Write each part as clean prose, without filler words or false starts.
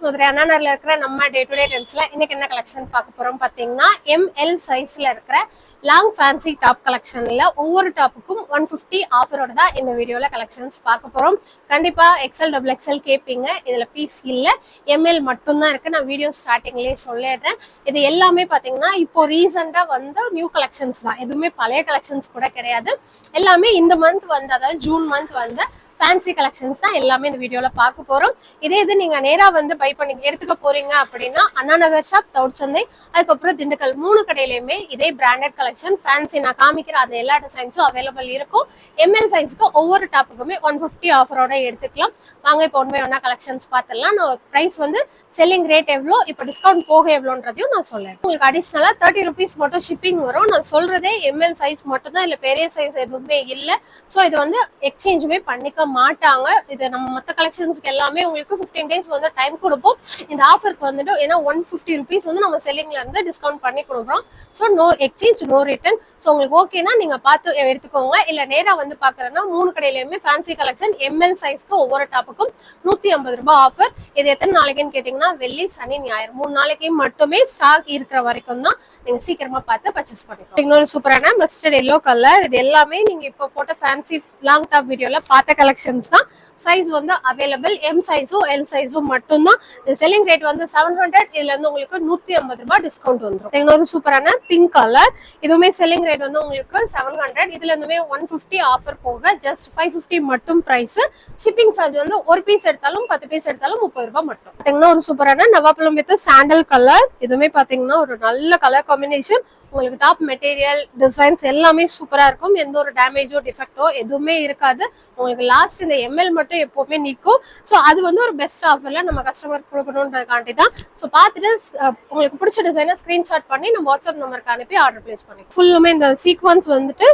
மதுரை அண்ணாநகர்ல இருக்கிற நம்ம day to day ட்ரெண்ட்ஸ்ல இன்னைக்கு என்ன கலெக்ஷன் பார்க்க போறோம் பாத்தீங்கன்னா எம்எல் சைஸ்ல இருக்கிற லாங் ஃபேன்சி டாப் கலெக்ஷன்ல ஒவ்வொரு டாப்புக்கும் 150 ஆஃபரோட தான் இந்த வீடியோல கலெக்ஷன்ஸ் பார்க்க போறோம். கண்டிப்பா எக்ஸ்எல் டபுள் எக்ஸ்எல் கேட்பீங்க, இதுல பீஸ் இல்ல, எம்எல் மட்டும் தான் இருக்கு. நான் வீடியோ ஸ்டார்டிங்லயே சொல்லிடுறேன். இது எல்லாமே பாத்தீங்கன்னா இப்போ ரீசெண்டா வந்து நியூ கலெக்ஷன்ஸ் தான், எதுவுமே பழைய கலெக்ஷன்ஸ் கூட கிடையாது. எல்லாமே இந்த மந்த் வந்து, அதாவது ஜூன் மந்த் வந்து ஃபேன்சி கலெக்ஷன்ஸ் தான் எல்லாமே இந்த வீடியோல பார்க்க போறோம். இதே இது நீங்க நேரா வந்து பை பண்ணி எடுத்துக்க போறீங்க அப்படின்னா அண்ணா நகர் ஷாப், தவுட்சந்தை, அதுக்கப்புறம் திண்டுக்கல் 3 கடையிலயுமே இதே பிராண்டட் கலெக்ஷன் ஃபேன்சி நான் காமிக்கிற அந்த எல்லா டிசைன்ஸும் அவைலபிள் இருக்கும். எம்எல் சைஸ்க்கு ஒவ்வொரு டாப்புக்குமே 150 ஆஃபரோட எடுத்துக்கலாம். வாங்க இப்போ ஒன் பை ஒன்னா கலெக்ஷன்ஸ் பார்த்துடலாம். நான் பிரைஸ் வந்து செல்லிங் ரேட் எவ்வளோ, இப்போ டிஸ்கவுண்ட் போக எவ்வளோன்றதையும் நான் சொல்றேன். உங்களுக்கு அடிஷ்னலா 30 ருபீஸ் மட்டும் ஷிப்பிங் வரும். நான் சொல்றதே எம்எல் சைஸ் மட்டும் தான், இல்ல பெரிய சைஸ் எதுவுமே இல்லை. ஸோ இது வந்து எக்ஸ்சேஞ்சுமே பண்ணிக்க மாட்டாங்க. இது நம்ம மற்ற கலெக்ஷன்ஸ்க்கு எல்லாமே உங்களுக்கு 15 டேஸ் வந்து டைம் கொடுப்போம். இந்த ஆஃபருக்கு வந்துட்டு ஏன்னா 150 ருபீஸ் வந்து நம்ம செல்லிங்ல இருந்து டிஸ்கவுண்ட் பண்ணி கொடுக்குறோம். So no exchange, no return. So உங்களுக்கு ஓகேனா நீங்க பார்த்து எடுத்துக்கோங்க. இல்ல நேரா வந்து பாக்குறேன்னா 3 கடையிலயுமே ஃபேன்சி கலெக்ஷன் எம்எல் சைஸ்க்கு ஒவ்வொரு டாப்புக்கும் 150 ரூபாய் ஆஃபர். இது எத்தனை நாளைக்குன்னு கேட்டீங்கன்னா வெள்ளி, சனி, ஞாயிறு 3 நாளைக்கு மட்டுமே ஸ்டாக் இருக்கிற வரைக்கும் தான். நீங்க சீக்கிரமா பார்த்து பர்ச்சேஸ் பண்ணிக்கலாம். இன்னொரு சூப்பரான மஸ்டர்ட் எல்லோ கலர், இது எல்லாமே நீங்க இப்போ போட்ட ஃபேன்சி லாங் டாப் வீடியோல பார்த்த கலெக்ஷன்ஸ் தான். சைஸ் வந்து அவைலபிள், எம் சைஸும் எல் சைஸும் மட்டும் தான். இந்த செல்லிங் ரேட் வந்து 700, இதுல இருந்து உங்களுக்கு 150 ரூபாய் டிஸ்கவுண்ட் வந்துடும். இன்னொரு சூப்பரான பிங்க் கலர், இதுவுமே செல்லிங் ரேட் வந்து உங்களுக்கு 700, இதுல இருந்துமே 150 ஆஃபர் போக ஜஸ்ட் 550 மட்டும் பிரைஸ். ஷிப்பிங் சார்ஜ் வந்து ஒரு பீஸ் எடுத்தாலும் 10 பீஸ் எடுத்தாலும் 30 ரூபாய் மட்டும். பாத்தீங்கன்னா ஒரு சூப்பரான நவாப்பழம் வித் சாண்டல் கலர், இதுவுமே பாத்தீங்கன்னா ஒரு நல்ல கலர் காம்பினேஷன். உங்களுக்கு டாப் மெட்டீரியல் டிசைன்ஸ் எல்லாமே சூப்பரா இருக்கும். எந்த ஒரு டேமேஜோ டிஃபெக்டோ எதுவுமே இருக்காது. உங்களுக்கு லாஸ்ட் இந்த எம்எல் மட்டும் எப்பவுமே நிற்கும். ஸோ அது வந்து ஒரு பெஸ்ட் ஆஃபர்ல நம்ம கஸ்டமர் கொடுக்கணுன்றதுக்காண்டி தான். ஸோ பார்த்துட்டு உங்களுக்கு பிடிச்ச டிசைனை ஸ்கிரீன்ஷாட் பண்ணி நம்ம வாட்ஸ்அப் நம்பருக்கு அனுப்பி ஆர்டர் பிளேஸ் பண்ணி. ஃபுல்லுமே இந்த சீக்வன்ஸ் வந்துட்டு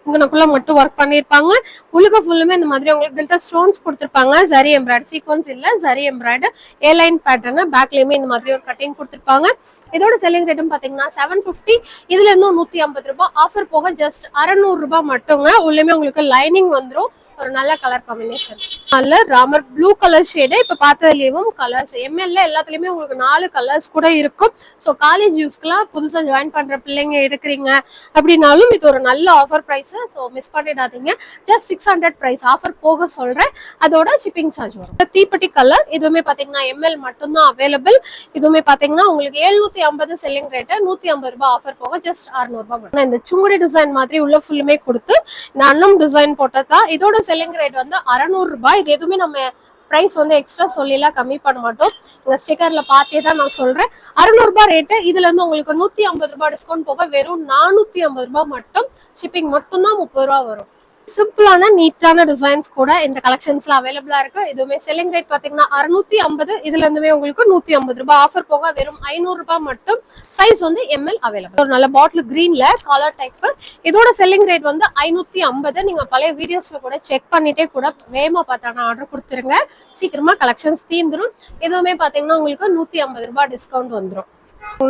உங்களுக்குள்ள மட்டும் ஒர்க் பண்ணிருப்பாங்க. உள்ள ஃபுல்லுமே இந்த மாதிரி உங்களுக்கு டெல்டா ஸ்டோன்ஸ் கொடுத்துருப்பாங்க. ஜரி எம்ப்ராய்டு, சீக்வன்ஸ் இல்ல, ஜரி எம்ப்ராய்டு, ஏலைன் பேட்டர்ன். பேக்லயுமே இந்த மாதிரி ஒரு கட்டிங் கொடுத்துருப்பாங்க. இதோட செல்லிங் ரேட்டும் பாத்தீங்கன்னா 750, இதுல இருந்து 150 ரூபாய் ஆஃபர் போக ஜஸ்ட் 600 ரூபாய் மட்டுங்க. உள்ளமே உங்களுக்கு லைனிங் வந்துடும். ஒரு நல்ல கலர் காம்பினேஷன், நல்ல ராமர் ப்ளூ கலர் ஷேடு. இப்ப பார்த்ததுலயும் கலர்ஸ் எம்எல்ல எல்லாத்துலயுமே உங்களுக்கு 4 கலர்ஸ் கூட இருக்கும். ஸோ காலேஜ் யூஸ்க்குலாம் புதுசா ஜாயின் பண்ற பிள்ளைங்க எடுக்கிறீங்க அப்படின்னாலும் இது ஒரு நல்ல ஆஃபர் பிரைஸ். ஸோ மிஸ் பண்ணிடாதீங்க. ஜஸ்ட் 600 பிரைஸ் ஆஃபர் போக சொல்றேன். அதோட ஷிப்பிங் சார்ஜ் வரும். தீப்பெட்டி கலர், இதுவுமே பாத்தீங்கன்னா எம்எல் மட்டும் தான் அவைலபிள். இதுவுமே பாத்தீங்கன்னா உங்களுக்கு 750 செல்லிங் ரேட், 150 ரூபாய் ஆஃபர் போக ஜஸ்ட் 600 ரூபாய். இந்த சுங்குடி டிசைன் மாதிரி உள்ள ஃபுல்லுமே கொடுத்து இந்த அன்னம் டிசைன் போட்டதா. இதோட செல்லிங் ரேட் வந்து 600 ரூபாய். இது எதுவுமே நம்ம பிரைஸ் வந்து எக்ஸ்ட்ரா சொல்லிலாம் கம்மி பண்ண மாட்டோம். உங்க ஸ்டிக்கர்ல பார்த்தே தான் நான் சொல்றேன். 600 ரூபாய் ரேட்டு. இதுல இருந்து உங்களுக்கு 150 ரூபாய் டிஸ்கவுண்ட் போக வெறும் 450 ரூபாய் மட்டும். ஷிப்பிங் மட்டும் தான் 30 ரூபாய் வரும். சிம்பிளான நீட்டான டிசைன்ஸ் கூட இந்த கலெக்ஷன்ஸ்ல அவைலபிளா இருக்கு. இதுவுமே செல்லிங் ரேட் பாத்தீங்கன்னா 650, இதுல இருந்துமே உங்களுக்கு 150 ரூபாய் ஆஃபர் போக வெறும் 500 ரூபாய் மட்டும். சைஸ் வந்து எம்எல் அவைலபிள். ஒரு நல்ல பாட்டில் கிரீன்ல கலர் டைப். இதோட செல்லிங் ரேட் வந்து 550. நீங்க பழைய வீடியோஸ்ல கூட செக் பண்ணிட்டே கூட வேகமா பார்த்தான ஆர்டர் கொடுத்துருங்க. சீக்கிரமா கலெக்ஷன்ஸ் தீந்துரும். இதுவுமே பாத்தீங்கன்னா உங்களுக்கு 150 ரூபாய் டிஸ்கவுண்ட் வந்துடும்.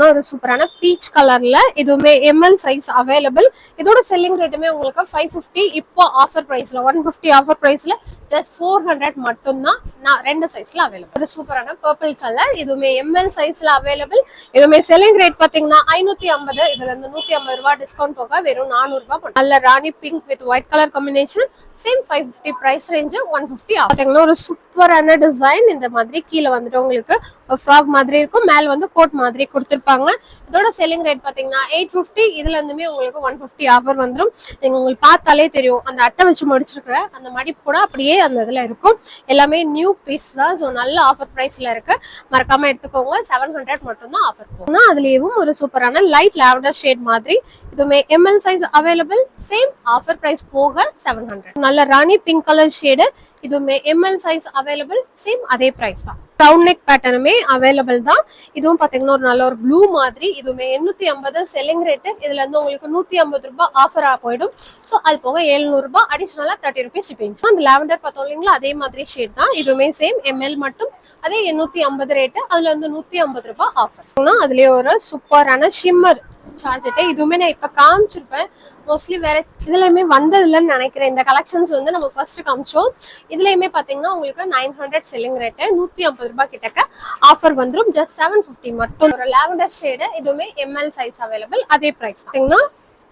ஒரு சூப்பரான பீச் கலர்ல, இதுவுமே எம்எல் சைஸ் அவைலபிள். இதோட செல்லிங் ரேட்டுமே உங்களுக்கு 550. இப்போ ஆஃபர் பிரைஸ்ல 150 ஆஃபர் பிரைஸ்ல ஜஸ்ட் 400 மட்டும் தான். நான் 2 சைஸ்ல அவைலபிள். ஒரு சூப்பரான பர்பிள் கலர், இதுவுமே எம்எல் சைஸ்ல அவைலபிள். இதுவுமே செல்லிங் ரேட் பாத்தீங்கன்னா 550, இதுல இருந்து 150 ரூபாய் டிஸ்கவுண்ட் போக வெறும் 400 ரூபாய். நல்ல rani pink with white colour combination. Same 550 price range. 150 பாத்தீங்கன்னா ஒரு சூப்பரான டிசைன். இந்த மாதிரி கீழே வந்துட்டு உங்களுக்கு ஃப்ராக் மாதிரி இருக்கும், மேல வந்து கோட் மாதிரி கொடுத்துருப்பாங்க. இதோட செல்லிங் ரேட் பாத்தீங்கன்னா 850, இதுல இருந்துமே உங்களுக்கு 150 ஆஃபர் வந்துடும். நீங்க உங்களுக்கு பார்த்தாலே தெரியும், அந்த அட்டை வச்சு முடிச்சிருக்கிற அந்த மடிப்பு கூட அப்படியே அந்த இதுல இருக்கும். எல்லாமே நியூ பீஸ் தான். ஸோ நல்ல ஆஃபர் பிரைஸ்ல இருக்கு, மறக்காம எடுத்துக்கோங்க. 700 மட்டும் தான் ஆஃபர் போகும். அதுலயும் ஒரு சூப்பரான லைட் லாவெண்டர் ஷேட் மாதிரி, இதுவுமே M L size available. Same offer price போக 700. நல்ல ராணி பிங்க் கலர் ஷேடு, இதுவுமே எம்எல் சைஸ் அவைலபிள். சேம் அதே பிரைஸ் தான். ரவுண்ட் நெக் பேட்டர்னுமே அவைலபிள் தான். இதுவும் பாத்தீங்கன்னா ஒரு நல்ல ஒரு ப்ளூ மாதிரி. இதுவுமே 850 செல்லிங் ரேட்டு. இதுல இருந்து உங்களுக்கு 150 ரூபாய் ஆஃபரா போயிடும். ஸோ அது போக 700 ரூபாய் அடிஷனலா 30 ருபீஸ் ஷிப்பிங். அந்த லாவெண்டர் பார்த்தோம் இல்லைங்களா, அதே மாதிரி ஷேட் தான். இதுவுமே சேம் எம்எல் மட்டும். அதே 850 ரேட்டு. அதுல இருந்து 150 ரூபாய் ஆஃபர். அதுலயே ஒரு சூப்பரான ஷிம்மர் சார்ஜெட். இதுவுமே நான் இப்ப காமிச்சிருப்பேன். மோஸ்ட்லி வேற இதுலயுமே வந்ததில்லைன்னு நினைக்கிறேன். இந்த கலெக்ஷன்ஸ் வந்து நம்ம ஃபர்ஸ்ட் காமிச்சோம். இதுலயுமே பாத்தீங்கன்னா உங்களுக்கு 900 செல்லிங் ரேட், 150 ரூபாய் கிட்டக்க ஆஃபர் வந்துடும். ஜஸ்ட் 750 மட்டும். ஒரு லாவெண்டர் ஷேடு, இதுவுமே எம்எல் சைஸ் அவைலபிள். அதே பிரைஸ் பாத்தீங்கன்னா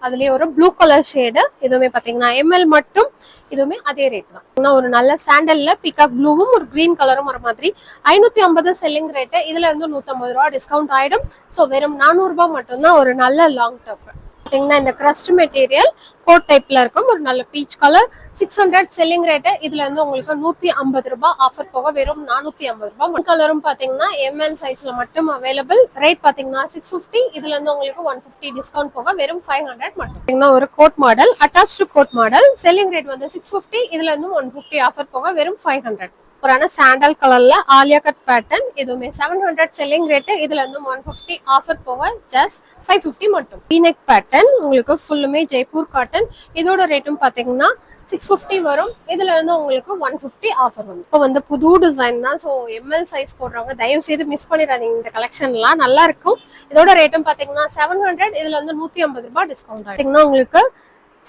அதுலயே ஒரு ப்ளூ கலர் ஷேடு, இதுவுமே பாத்தீங்கன்னா எம்எல் மட்டும். இதுவுமே அதே ரேட் தான். ஒரு நல்ல சாண்டல்ல பிகாக் ப்ளூவும் ஒரு கிரீன் கலரும் வர மாதிரி 550 செல்லிங் ரேட். இதுல வந்து 150 ரூபாய் டிஸ்கவுண்ட் ஆயிடும். ஸோ வெறும் 400 ரூபாய் மட்டும்தான். ஒரு நல்ல லாங் டாப் பாத்தீங்கன்னா இந்த கிரஸ்ட் மெட்டீரியல் கோட் டைப்ல இருக்கும். ஒரு நல்ல பீச் கலர், 600 செல்லிங் ரேட். இதுல வந்து உங்களுக்கு 150 ரூபாய் ஆஃபர் போக வெறும் 450 ரூபாய். கலரும் பாத்தீங்கன்னா எம்எல் சைஸ்ல மட்டும் அவைலபிள். ரேட் பாத்தீங்கன்னா 650. இதுல இருந்து உங்களுக்கு 150 டிஸ்கவுண்ட் போக வெறும் 500 மட்டும். ஒரு code model, attached code model. Selling rate வந்து 650. இதுல இருந்து 150 ஆஃபர் போக வெறும் 500. ஒரு சாண்டல் கலர்ல ஆலியா கட் பேட்டர்ன். இதுவுமே 700 செல்லிங் ரேட். இதுல இருந்து 150 ஆஃபர் போக ஜஸ்ட் 550 மட்டும். V-neck பேட்டர்ன் உங்களுக்கு ஃபுல்லுமே ஜெய்ப்பூர் காட்டன். இதோட ரேட்டும் பாத்தீங்கன்னா 650 வரும். இதுல இருந்து உங்களுக்கு 150 ஆஃபர் வரும். இப்போ வந்து புது டிசைன் தான். ஸோ எம்எல் சைஸ் போடுறவங்க தயவு செய்து மிஸ் பண்ணிடாதீங்க. இந்த கலெக்ஷன்லாம் நல்லா இருக்கும். இதோட ரேட்டும் பாத்தீங்கன்னா 700. இதுல இருந்து 150 ரூபாய் டிஸ்கவுண்ட் ஆகும். உங்களுக்கு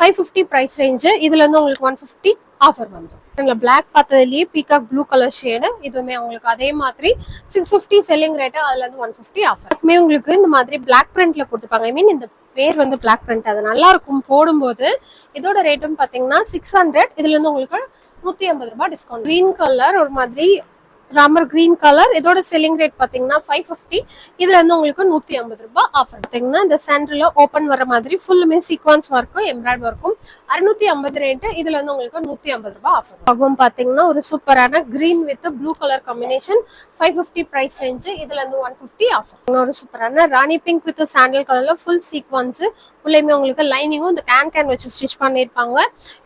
550 பிரைஸ் ரேஞ்ச். இதுல இருந்து உங்களுக்கு 150 ஆஃபர் வந்துடும். பிளாக் பார்த்ததுலயே பீகாக் ப்ளூ கலர் ஷேடு. இதுவுமே உங்களுக்கு அதே மாதிரி 650 செல்லிங் ரேட். அதுல இருந்து 150 ஆஃபர். உங்களுக்கு இந்த மாதிரி பிளாக் பிரிண்ட்ல கொடுத்துருப்பாங்க. ஐ மீன் இந்த பேர் வந்து பிளாக் பிரிண்ட், அது நல்லா இருக்கும் போடும்போது. இதோட ரேட்டும் பாத்தீங்கன்னா 600. இதுல இருந்து உங்களுக்கு 150 ரூபாய் டிஸ்கவுண்ட். கிரீன் கலர், ஒரு மாதிரி ராமர் கிரீன் கலர். இதோட செல்லிங் ரேட் பாத்தீங்கன்னா 550. இதுல இருந்து உங்களுக்கு 150 ரூபாய் ஆஃபர். பாத்தீங்கன்னா இந்த சென்டர்ல ஓபன் வர மாதிரி ஃபுல்லுமே சீக்வன்ஸ் ஒர்க்கும் எம்ப்ராய்டரி ஒர்க்கும் 650 ரேட். இதுல இருந்து உங்களுக்கு 150 ரூபாய் ஆஃபர் ஆகும். பாத்தீங்கன்னா ஒரு சூப்பரான green with blue colour combination, 550 price range. இதுல இருந்து 150 ஆஃபர். ஒரு சூப்பரான ராணி பிங்க் வித் சாண்டல் கலர்ல ஃபுல் சீக்வன்ஸ். உள்ளேயுமே உங்களுக்கு லைனிங்கும் இந்த கேன் வச்சு ஸ்டிச் பண்ணிருப்பாங்க.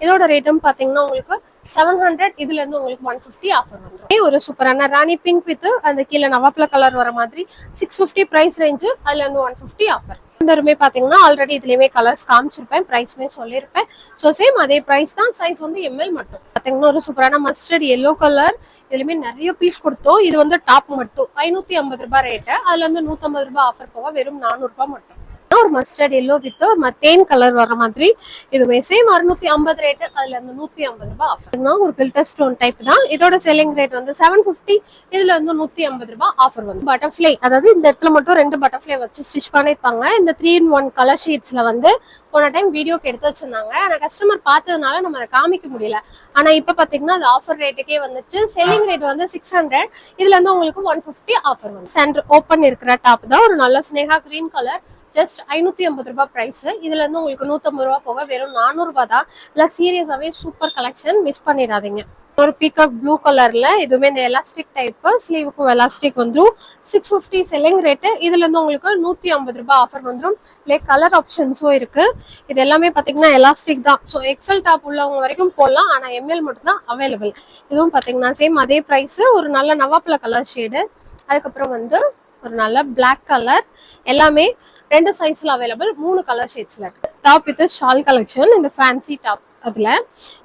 இதோட ரேட்டும் பாத்தீங்கன்னா உங்களுக்கு 700. இதுல இருந்து உங்களுக்கு 150 ஆஃபர் வந்துடும். ஒரு சூப்பரான ராணி பிங்க் வித் அந்த கீழே நவாப்ல கலர் வர மாதிரி 650 பிரைஸ் ரேஞ்ச். அதுல இருந்து 150 ஆஃபர். ரெண்டுமே பாத்தீங்கன்னா ஆல்ரெடி இதுலயுமே கலர்ஸ் காமிச்சிருப்பேன், பிரைஸ்மே சொல்லியிருப்பேன். ஸோ சேம் அதே பிரைஸ் தான். சைஸ் வந்து எம்எல் மட்டும். பாத்தீங்கன்னா ஒரு சூப்பரான மஸ்டர்ட் எல்லோ கலர். இதுலயுமே நிறைய பீஸ் கொடுத்தோம். இது வந்து டாப் மட்டும் 550 ரூபாய் ரேட்டு. அதுல இருந்து 150 ரூபாய் ஆஃபர் போக வெறும் 400 ரூபாய் மட்டும். ஒரு mustard yellow with than colour வர மாதிரி. இதுவே சேம் 650 ரேட். அதுல இருந்து 150 ரூபாய் ஆஃபர். ஒரு கில்டர் ஸ்டோன் டைப் தான். இதோட செல்லிங் ரேட் வந்து 750. இதுல இருந்து 150 ரூபாய் ஆஃபர் வந்து. பட்டர்ஃபிளை, அதாவது இந்த இடத்துல மட்டும் 2 பட்டர்ஃபிளை வச்சு ஸ்டிச் பண்ணிருப்பாங்க. இந்த 3-in-1 கலர் ஷீட்ஸ்ல வந்து போன டைம் வீடியோக்கு எடுத்து வச்சிருந்தாங்க. ஆனா கஸ்டமர் பார்த்ததுனால நம்ம அதை காமிக்க முடியல. ஆனா இப்ப பாத்தீங்கன்னா அது ஆஃபர் ரேட்டுக்கே வந்துச்சு. செல்லிங் ரேட் வந்து 600. இதுல இருந்து உங்களுக்கு 150 ஆஃபர் வந்து. சென்டர் ஓப்பன் இருக்கிற டாப் தான். ஒரு நல்ல ஸ்னேகா கிரீன் கலர். ஜஸ்ட் 550 ரூபாய் பிரைஸ். இதுல இருந்து உங்களுக்கு 150 ரூபாய் போக வெறும் 400 ரூபாய் தான். இல்ல சீரியஸாவே சூப்பர் கலெக்ஷன், மிஸ் பண்ணிடாதீங்க. ஒரு பீகாக் ப்ளூ கலர்ல. இதுவுமே இந்த எலாஸ்டிக் டைப். ஸ்லீவுக்கும் எலாஸ்டிக் வந்துடும். 650 செல்லிங் ரேட். இதுல இருந்து உங்களுக்கு 150 ரூபாய் ஆஃபர் வந்துடும். லைக் கலர் ஆப்ஷன்ஸும் இருக்கு. இது எல்லாமே பாத்தீங்கன்னா எலாஸ்டிக் தான். ஸோ எக்ஸல் டாப் உள்ளவங்க வரைக்கும் போடலாம். ஆனா எம்எல் மட்டும் தான் அவைலபிள். இதுவும் பாத்தீங்கன்னா சேம் அதே பிரைஸ். ஒரு நல்ல நவாப்ல கலர் ஷேடு. அதுக்கப்புறம் வந்து ஒரு நல்ல பிளாக் கலர். எல்லாமே 2 சைஸ்ல அவைலபிள். 3 கலர் ஷேட்ஸ்ல இருக்கு. Top with shawl collection. இந்த ஃபேன்சி டாப். அதுல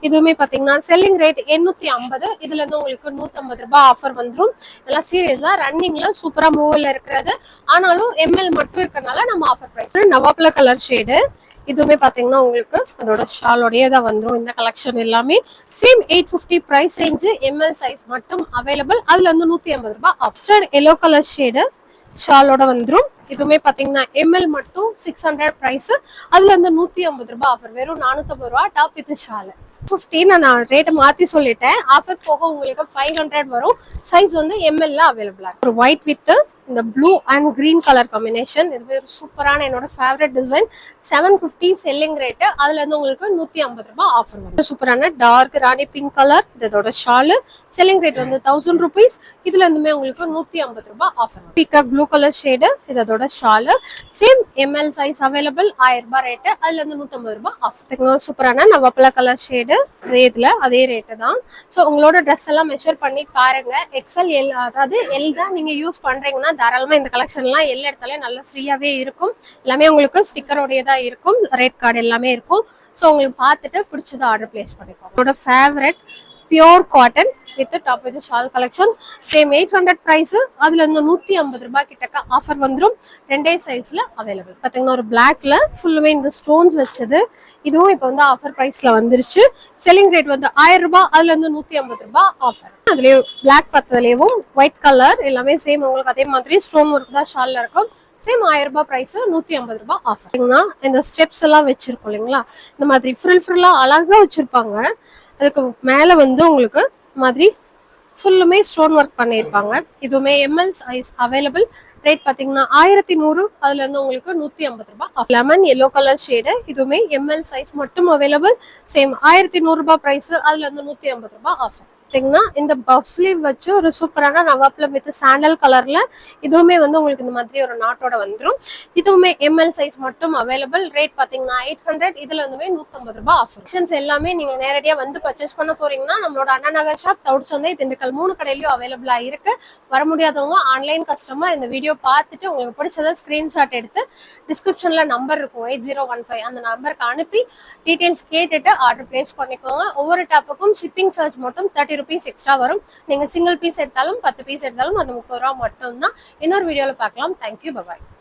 இதுவுமே பாத்தீங்கன்னா செல்லிங் ரேட் 850. இதுல இருந்து உங்களுக்கு 150 ரூபாய் ஆஃபர் வந்துடும். இதெல்லாம் சீரியஸா ரன்னிங்ல சூப்பரா மூவ்ல இருக்கிறது. ஆனாலும் எம்எல் மட்டும் இருக்கறனால நம்ம ஆஃபர் பிரைஸ். நவாப்ல கலர் ஷேடு. இதுவுமே பாத்தீங்கன்னா உங்களுக்கு அதோட ஷாலோடய தான் வந்துடும். இந்த கலெக்ஷன் எல்லாமே same 850 price range. M L size மட்டும் அவைலபிள். அதுல இருந்து 150 ரூபாய் ஆஃபர். எல்லோ கலர் ஷேடு ஷாலோட வந்துடும். இதுவுமே பாத்தீங்கன்னா எம்எல் மட்டும் 600 பிரைஸ். அதுல இருந்து 150 ரூபாய் ஆஃபர். வெறும் 450 ரூபாய் டாப் வித் ஷால். 50 நான் ரேட்டை மாத்தி சொல்லிட்டேன். ஆஃபர் போக உங்களுக்கு 500 வரும். சைஸ் வந்து எம்எல்ல அவைலபிளா. ஒரு ஒயிட் வித் இந்த blue and green colour combination. இது ஒரு சூப்பரான என்னோட ஃபேவரட் டிசைன். 750 selling rate. அதுல இருந்து உங்களுக்கு 150 ரூபாய் ஆஃபர் வந்து. சூப்பரான டார்க் ராணி பிங்க் கலர். இதோட ஷாலு. செல்லிங் ரேட் வந்து 1000 rupees. இதுல இருந்துமே உங்களுக்கு 150 ரூபாய் offer. Peacock blue colour shade. இதோட shawl. Same ML size available. 1000 ரூபாய் ரேட். அதுல இருந்து 150 ரூபாய் ஆஃபர். சூப்பரான நவாப்ல கலர் ஷேடு. அதே ரேட்டு தான். ஸோ உங்களோட ட்ரெஸ் எல்லாம் மெஷர் பண்ணி பாருங்க. எக்ஸ்எல் எல், அதாவது எல் தான் நீங்க யூஸ் பண்றீங்கன்னா தாராளமா இந்த கலெக்ஷன்லாம் எல் எடுத்தாலே நல்லா ஃப்ரீயாவே இருக்கும். எல்லாமே உங்களுக்கு ஸ்டிக்கரோடய தான் இருக்கும். ரேட் கார்டு எல்லாமே இருக்கும். ஸோ உங்களுக்கு பார்த்துட்டு பிடிச்சதை ஆர்டர் பிளேஸ் பண்ணிக்கோங்க. என்னோட favourite pure cotton. With top with shawl collection. Same 800 price. அதுல இருந்து 150 ரூபாய் கிட்டக்க ஆஃபர் வந்துடும். ரெண்டே சைஸ்ல அவைலபிள். பாத்தீங்கன்னா ஒரு பிளாக்ல ஃபுல்லுமே இந்த ஸ்டோன்ஸ் வச்சது. இதுவும் இப்போ வந்து ஆஃபர் பிரைஸ்ல வந்துருச்சு. செல்லிங் ரேட் வந்து 1000 ரூபாய். அதுல இருந்து 150 ரூபாய் ஆஃபர். அதுலயே பிளாக் பத்ததுலயும் ஒயிட் கலர் எல்லாமே சேம். உங்களுக்கு அதே மாதிரி ஸ்டோன் ஒர்க் தான் ஷால்ல இருக்கும். சேம் 1000 ரூபாய் பிரைஸ், 150 ரூபாய் ஆஃபர். இந்த ஸ்டெப்ஸ் எல்லாம் வச்சிருக்கோம் இல்லைங்களா, இந்த மாதிரி ஃப்ரில்லா அழகா வச்சிருப்பாங்க. அதுக்கு மேல வந்து உங்களுக்கு மாதிரி ஃபுல்லுமே ஸ்டோன் ஒர்க் பண்ணியிருப்பாங்க. இதுவுமே எம்எல் சைஸ் அவைலபிள். ரேட் பாத்தீங்கன்னா 1100. அதுல இருந்து உங்களுக்கு 150 ரூபாய் off. Lemon yellow colour shade. இதுவுமே எம்எல் சைஸ் மட்டும் அவைலபிள். சேம் 1100 ரூபாய் பிரைஸ். அதுல இருந்து 150 ரூபாய் ஆஃபர். பாத்தீங்கன்னா இந்த பஃப் ஸ்லீவ் வச்சு ஒரு சூப்பரான நவாப்ல வித் சாண்டல் கலர்ல இதுவுமே வந்து உங்களுக்கு இந்த மாதிரி ஒரு நாட்டோட வந்துடும். இதுவுமே எம்எல் சைஸ் மட்டும் அவைலபிள். ரேட் பாத்தீங்கன்னா 800. இதுல இருந்துமே 150 ரூபாய் ஆஃபர். எல்லாமே நீங்க நேரடியா வந்து பர்ச்சேஸ் பண்ண போறீங்கன்னா நம்மளோட அண்ணா நகர் ஷாப், தவுட்சந்தை, திண்டுக்கல் 3 கடையிலயும் அவைலபிளா இருக்கு. வர முடியாதவங்க ஆன்லைன் கஸ்டமர் இந்த வீடியோ பார்த்துட்டு உங்களுக்கு பிடிச்சதை ஸ்கிரீன்ஷாட் எடுத்து டிஸ்கிரிப்ஷன்ல நம்பர் இருக்கும் 8015 அந்த நம்பருக்கு அனுப்பி டீடைல்ஸ் கேட்டுட்டு ஆர்டர் பிளேஸ் பண்ணிக்கோங்க. ஒவ்வொரு டாப்புக்கும் ஷிப்பிங் சார்ஜ் மட்டும் 30 rupees எக்ஸ்ட்ரா வரும். நீங்க சிங்கிள் பீஸ் எடுத்தாலும் 10 பீஸ் எடுத்தாலும் அந்த 30 ரூபாய் மட்டும் தான். இன்னொரு வீடியோல பார்க்கலாம். Thank you, by.